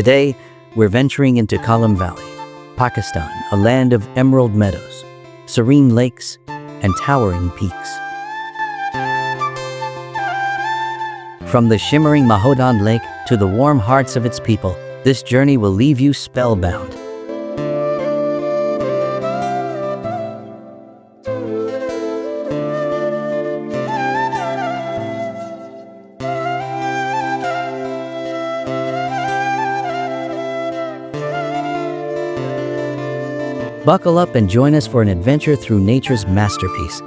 Today, we're venturing into Kalam Valley, Pakistan, a land of emerald meadows, serene lakes, and towering peaks. From the shimmering Mahodand Lake to the warm hearts of its people, this journey will leave you spellbound. Buckle up and join us for an adventure through nature's masterpiece.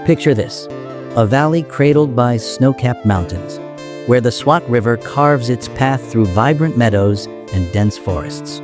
Picture this, a valley cradled by snow-capped mountains, where the Swat River carves its path through vibrant meadows and dense forests.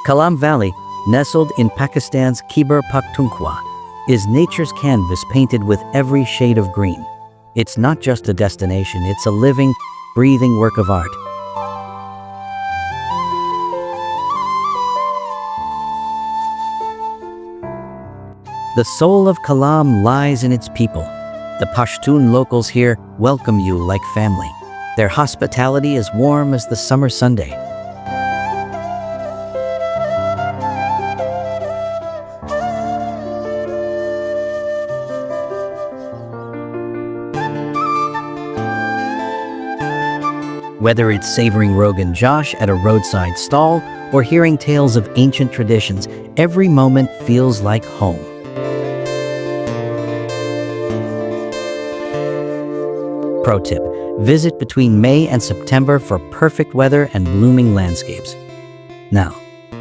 Kalam Valley, nestled in Pakistan's Khyber Pakhtunkhwa, is nature's canvas painted with every shade of green. It's not just a destination, it's a living, breathing work of art. The soul of Kalam lies in its people. The Pashtun locals here welcome you like family. Their hospitality is warm as the summer Sunday. Whether it's savoring Rogan Josh at a roadside stall or hearing tales of ancient traditions, every moment feels like home. Pro tip: visit between May and September for perfect weather and blooming landscapes. Now,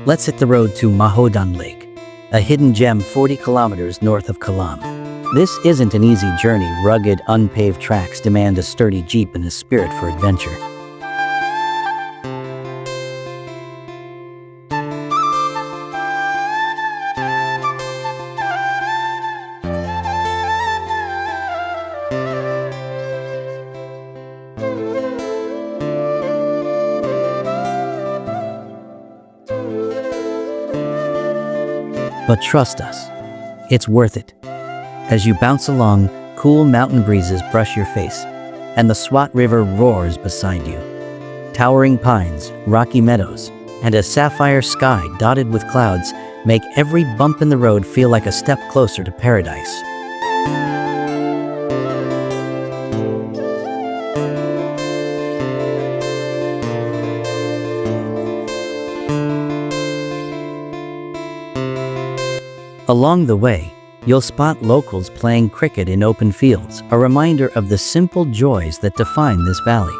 let's hit the road to Mahodand Lake, a hidden gem 40 kilometers north of Kalam. This isn't an easy journey. Rugged, unpaved tracks demand a sturdy jeep and a spirit for adventure. But trust us, it's worth it. As you bounce along, cool mountain breezes brush your face, and the Swat River roars beside you. Towering pines, rocky meadows, and a sapphire sky dotted with clouds make every bump in the road feel like a step closer to paradise. Along the way, you'll spot locals playing cricket in open fields, a reminder of the simple joys that define this valley.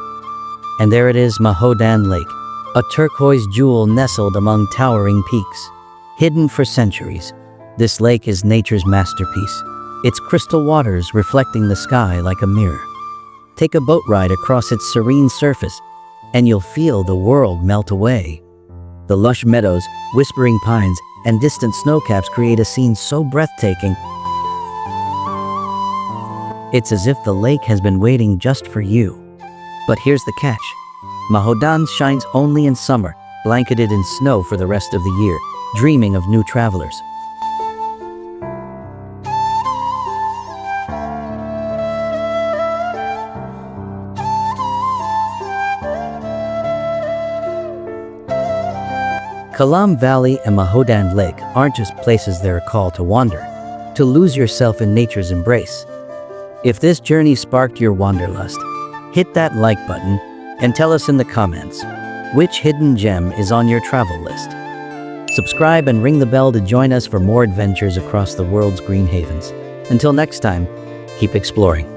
And there it is, Mahodand Lake, a turquoise jewel nestled among towering peaks. Hidden for centuries, this lake is nature's masterpiece, its crystal waters reflecting the sky like a mirror. Take a boat ride across its serene surface, and you'll feel the world melt away. The lush meadows, whispering pines, and distant snowcaps create a scene so breathtaking, it's as if the lake has been waiting just for you. But here's the catch. Mahodand shines only in summer, blanketed in snow for the rest of the year, dreaming of new travelers. Kalam Valley and Mahodand Lake aren't just places they're a call to wander, to lose yourself in nature's embrace. If this journey sparked your wanderlust, hit that like button and tell us in the comments which hidden gem is on your travel list. Subscribe and ring the bell to join us for more adventures across the world's green havens. Until next time, keep exploring.